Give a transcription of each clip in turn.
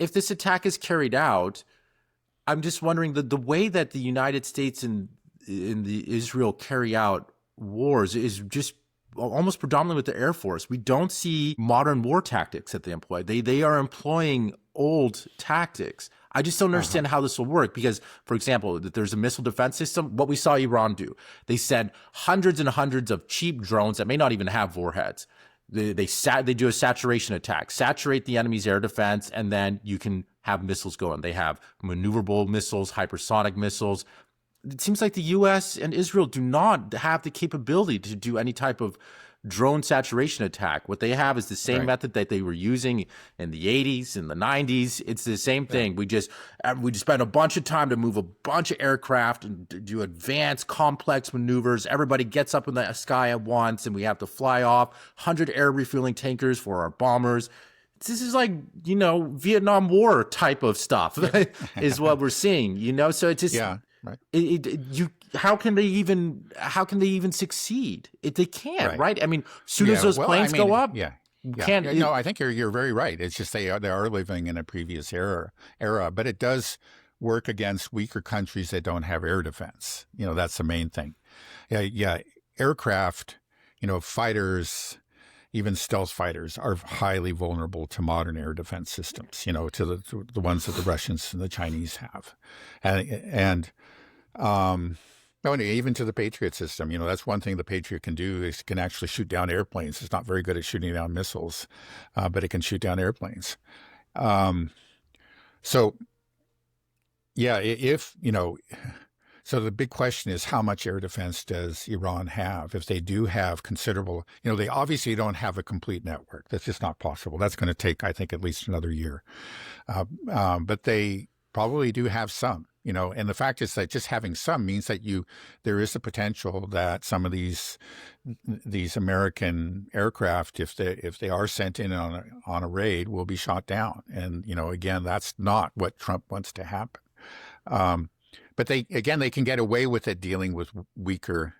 if this attack is carried out, I'm just wondering the way that the United States and in the Israel carry out wars is just almost predominantly with the Air Force. We don't see modern war tactics that they employ. They are employing old tactics. I just don't understand how this will work because, for example, that there's a missile defense system. What we saw Iran do, they send hundreds and hundreds of cheap drones that may not even have warheads. They do a saturation attack, saturate the enemy's air defense, and then you can have missiles going. They have maneuverable missiles, hypersonic missiles. It seems like the U.S. and Israel do not have the capability to do any type of drone saturation attack. What they have is the same method that they were using in the 80s and the 90s. It's the same thing. We just spend a bunch of time to move a bunch of aircraft and do advanced complex maneuvers. Everybody gets up in the sky at once and we have to fly off 100 air refueling tankers for our bombers. This is like, Vietnam War type of stuff is what we're seeing, so it's just, how can they even succeed? They can't, right? I mean, as soon as those planes go up, can't. No, I think you're very right. It's just they are living in a previous era, but it does work against weaker countries that don't have air defense. That's the main thing. Aircraft, fighters, even stealth fighters are highly vulnerable to modern air defense systems, to the ones that the Russians and the Chinese have. And even to the Patriot system, that's one thing the Patriot can do is can actually shoot down airplanes. It's not very good at shooting down missiles, but it can shoot down airplanes. So the big question is how much air defense does Iran have? If they do have considerable, they obviously don't have a complete network. That's just not possible. That's going to take, I think, at least another year. But they probably do have some, and the fact is that just having some means that there is a potential that some of these American aircraft, if they are sent in on a raid, will be shot down. And, again, that's not what Trump wants to happen. But they can get away with it dealing with weaker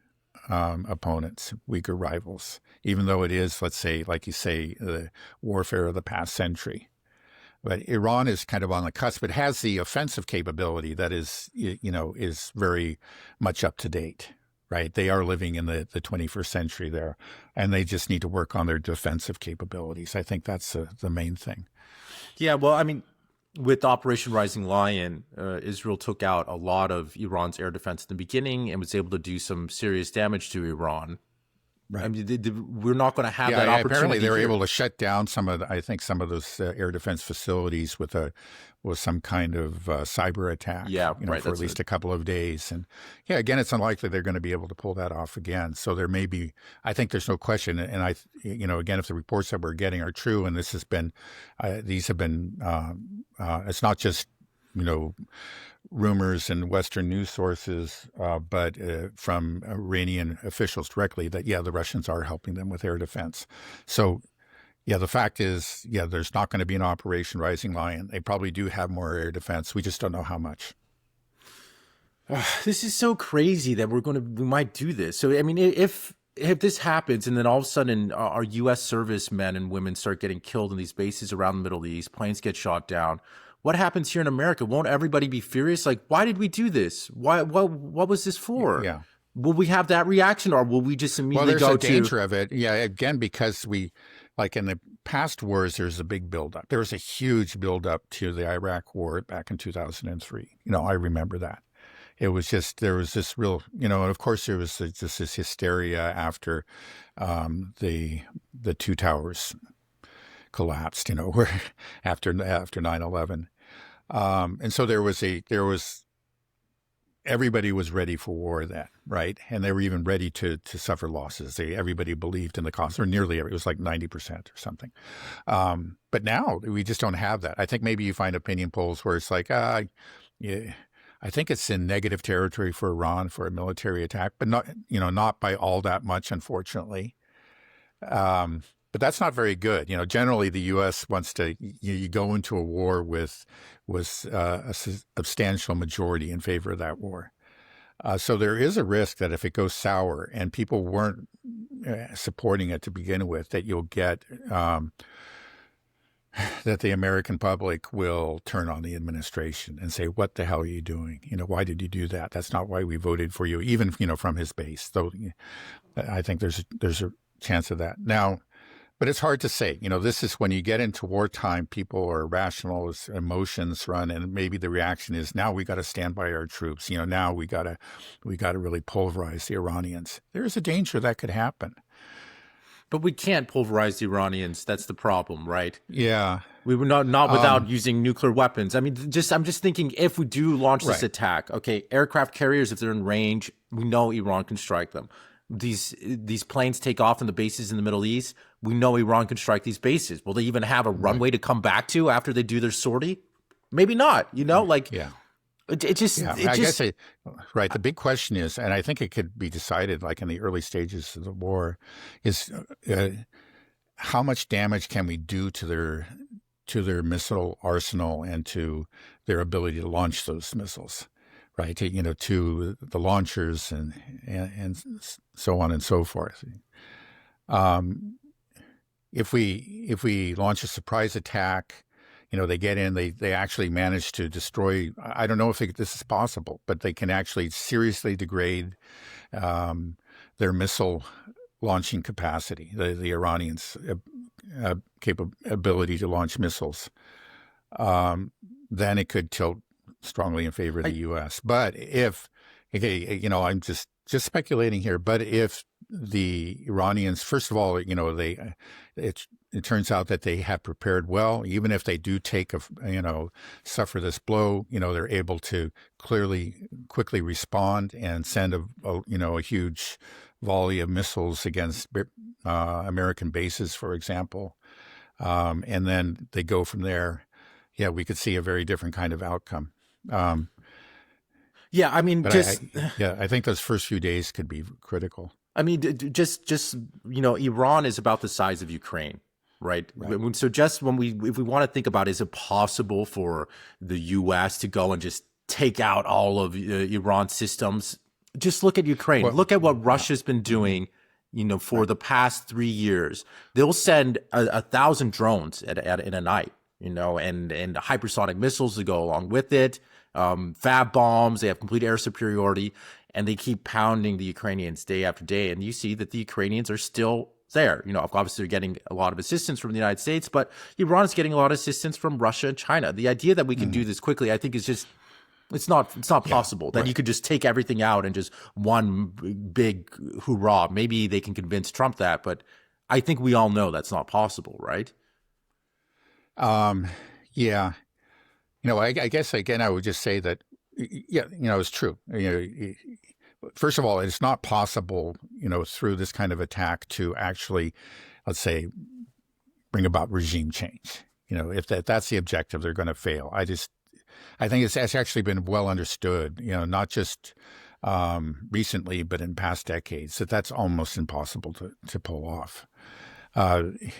opponents, weaker rivals, even though it is, let's say, like you say, the warfare of the past century. But Iran is kind of on the cusp. It has the offensive capability that is very much up to date, right? They are living in the 21st century there, and they just need to work on their defensive capabilities. I think that's the main thing. Yeah, well, I mean, with Operation Rising Lion, Israel took out a lot of Iran's air defense in the beginning and was able to do some serious damage to Iran. Right. I mean, we're not going to have that opportunity. Apparently, they were able to shut down some of those air defense facilities with some kind of cyber attack. For at least a couple of days. And again, it's unlikely they're going to be able to pull that off again. So there may be. I think there's no question. And again, if the reports that we're getting are true, and these have been, it's not just rumors and Western news sources, but from Iranian officials directly that, the Russians are helping them with air defense. So, the fact is, there's not going to be an Operation Rising Lion. They probably do have more air defense. We just don't know how much. This is so crazy that we might do this. So, I mean, if this happens and then all of a sudden our U.S. servicemen and women start getting killed in these bases around the Middle East, planes get shot down, what happens here in America? Won't everybody be furious? Like, why did we do this? What was this for? Yeah. Will we have that reaction, or will we just immediately go to... Well, there's a danger of it. Yeah, again, because like in the past wars, there's a big buildup. There was a huge buildup to the Iraq War back in 2003. I remember that. There was this real, and of course there was just this hysteria after the two towers collapsed, where after 9/11. And so there was everybody was ready for war then, right? And they were even ready to suffer losses. Everybody believed in the cost, or nearly it was like 90% or something. But now we just don't have that. I think maybe you find opinion polls where it's like, I think it's in negative territory for Iran for a military attack, but not by all that much, unfortunately. But that's not very good. Generally the U.S. wants to, you go into a war with a substantial majority in favor of that war. So there is a risk that if it goes sour and people weren't supporting it to begin with, that you'll get that the American public will turn on the administration and say, "What the hell are you doing? Why did you do that? That's not why we voted for you." Even from his base, though, I think there's a chance of that now. But it's hard to say. This is when you get into wartime, people are rational, emotions run, and maybe the reaction is, now we got to stand by our troops. Now we got to really pulverize the Iranians. There is a danger that could happen. But we can't pulverize the Iranians. That's the problem, right? Yeah. We were not without using nuclear weapons. I mean, I'm just thinking, if we do launch this Right. attack, okay, aircraft carriers, if they're in range, we know Iran can strike them. These planes take off in the bases in the Middle East. We know Iran can strike these bases. Will they even have a runway to come back to after they do their sortie? Maybe not. Yeah. It just Yeah, it I just guess right. The big question is, and I think it could be decided like in the early stages of the war, is how much damage can we do to their missile arsenal and to their ability to launch those missiles, right? To the launchers and so on and so forth. If we launch a surprise attack, they get in, they actually manage to destroy. I don't know if this is possible, but they can actually seriously degrade their missile launching capacity, the Iranians' capability to launch missiles. Then it could tilt strongly in favor of the U.S. But if, okay, I'm just speculating here, but if the Iranians, first of all, it turns out that they have prepared well. Even if they do suffer this blow, they're able to quickly respond and send a huge volley of missiles against American bases, for example. And then they go from there. Yeah, we could see a very different kind of outcome. yeah. I mean, But just I think those first few days could be critical. I mean, just Iran is about the size of Ukraine, right? Right. So just if we want to think about, is it possible for the U.S. to go and just take out all of Iran's systems? Just look at Ukraine. Well, Look at what Russia's been doing, for the past 3 years. They'll send 1,000 drones in a night, and hypersonic missiles to go along with it. Fab bombs. They have complete air superiority. And they keep pounding the Ukrainians day after day. And you see that the Ukrainians are still there. Obviously they're getting a lot of assistance from the United States, but Iran is getting a lot of assistance from Russia and China. The idea that we can do this quickly, I think, is just, it's not possible that you could just take everything out and just one big hoorah. Maybe they can convince Trump that, but I think we all know that's not possible, right? Yeah. I guess again, I would just say that, yeah, it's true. First of all, it's not possible, through this kind of attack to actually, let's say, bring about regime change. If that's the objective, they're going to fail. I think it's actually been well understood, not just recently, but in past decades, that's almost impossible to pull off.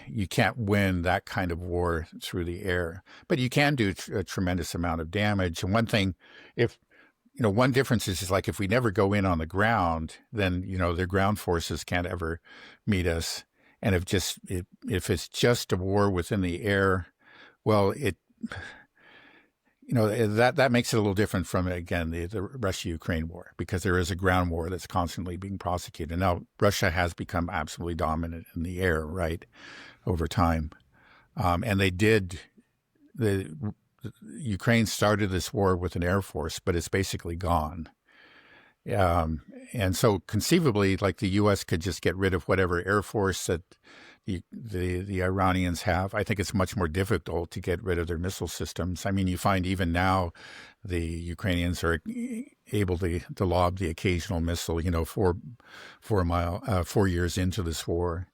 You can't win that kind of war through the air, but you can do a tremendous amount of damage. And one thing, one difference is like if we never go in on the ground, then their ground forces can't ever meet us. And if it's just a war within the air, well, that makes it a little different from, again, the Russia-Ukraine war, because there is a ground war that's constantly being prosecuted. Now, Russia has become absolutely dominant in the air, right, over time. And Ukraine started this war with an air force, but it's basically gone. And so conceivably, like the U.S. could just get rid of whatever air force that the Iranians have. I think it's much more difficult to get rid of their missile systems. I mean, you find even now the Ukrainians are able to lob the occasional missile, 4 years into this war.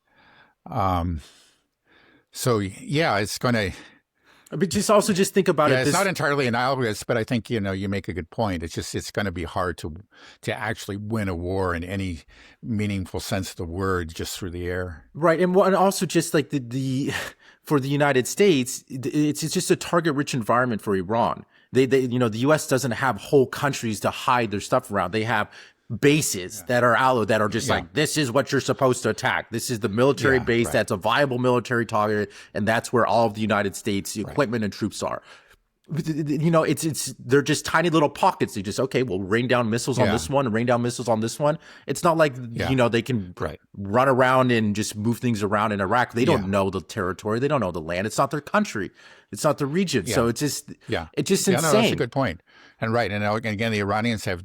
So yeah, it's going to. But just think about it. It's not entirely analogous, but I think you make a good point. It's going to be hard to actually win a war in any meaningful sense of the word just through the air, right? And also just like the for the United States, it's just a target-rich environment for Iran. The U.S. doesn't have whole countries to hide their stuff around. They have bases that are out that are just like, this is what you're supposed to attack. This is the military base that's a viable military target, and that's where all of the United States equipment and troops are. You know, it's they're just tiny little pockets. They just, okay, we'll rain down missiles on this one and rain down missiles on this one. It's not like, you know, they can run around and just move things around in Iraq. They don't know the territory. They don't know the land. It's not their country. It's not the region. So it's just, it's just insane. No, that's a good point. And again, the Iranians have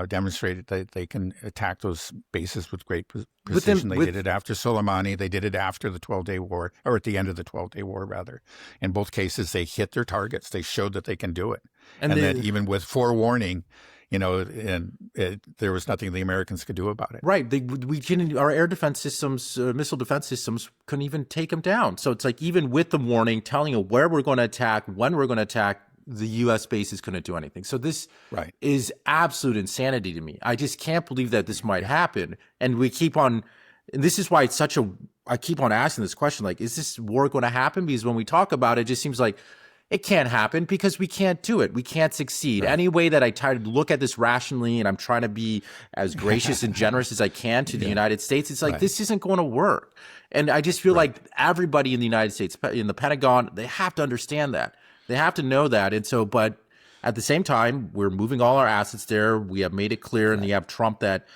demonstrated that they can attack those bases with great precision. They did it after Soleimani. They did it after the 12-day war, or at the end of the 12-day war, rather. In both cases, they hit their targets. They showed that they can do it. And that even with forewarning, you know, there was nothing the Americans could do about it. Right. Our air defense systems, missile defense systems couldn't even take them down. So it's like, even with the warning, telling you where we're going to attack, when we're going to attack, the U.S. bases couldn't do anything. So this is absolute insanity to me. I just can't believe that this might happen. And we keep on, and this is why I keep on asking this question, like, is this war going to happen? Because when we talk about it, it just seems like it can't happen because we can't do it. We can't succeed. Any way that I try to look at this rationally, and I'm trying to be as gracious and generous as I can to the United States, it's like, this isn't going to work. And I just feel like everybody in the United States, in the Pentagon, they have to understand that. They have to know that. And so, but at the same time, we're moving all our assets there. We have made it clear, and you have Trump that,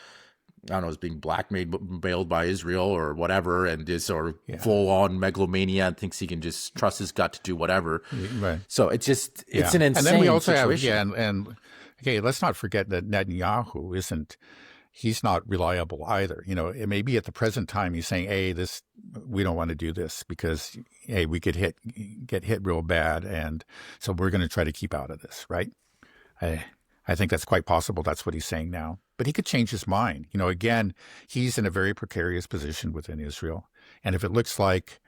I don't know, is being blackmailed by Israel or whatever, and is full-on megalomania and thinks he can just trust his gut to do whatever. Right. So it's just, it's an insane situation. And then we also situation. have, okay, let's not forget that Netanyahu he's not reliable either. You know, it may be at the present time he's saying, hey, we don't want to do this because, hey, we could get hit real bad, and so we're going to try to keep out of this, right? I think that's quite possible. That's what he's saying now. But he could change his mind. You know, again, he's in a very precarious position within Israel. And if it looks like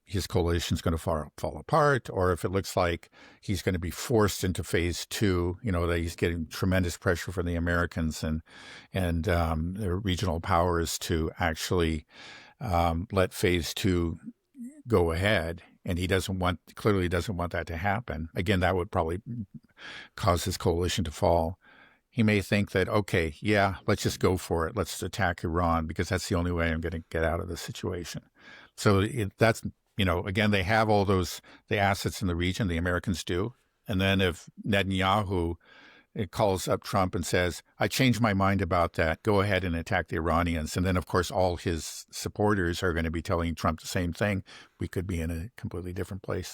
his coalition is going to fall apart, or if it looks like he's going to be forced into phase two, you know, that he's getting tremendous pressure from the Americans and the regional powers to actually let phase two go ahead, and he clearly doesn't want that to happen. Again, that would probably cause his coalition to fall. He may think that, okay, let's just go for it. Let's attack Iran because that's the only way I'm going to get out of the situation. So that's, you know, again, they have all the assets in the region, the Americans do. And then if Netanyahu calls up Trump and says, I changed my mind about that, go ahead and attack the Iranians. And then, of course, all his supporters are going to be telling Trump the same thing. We could be in a completely different place.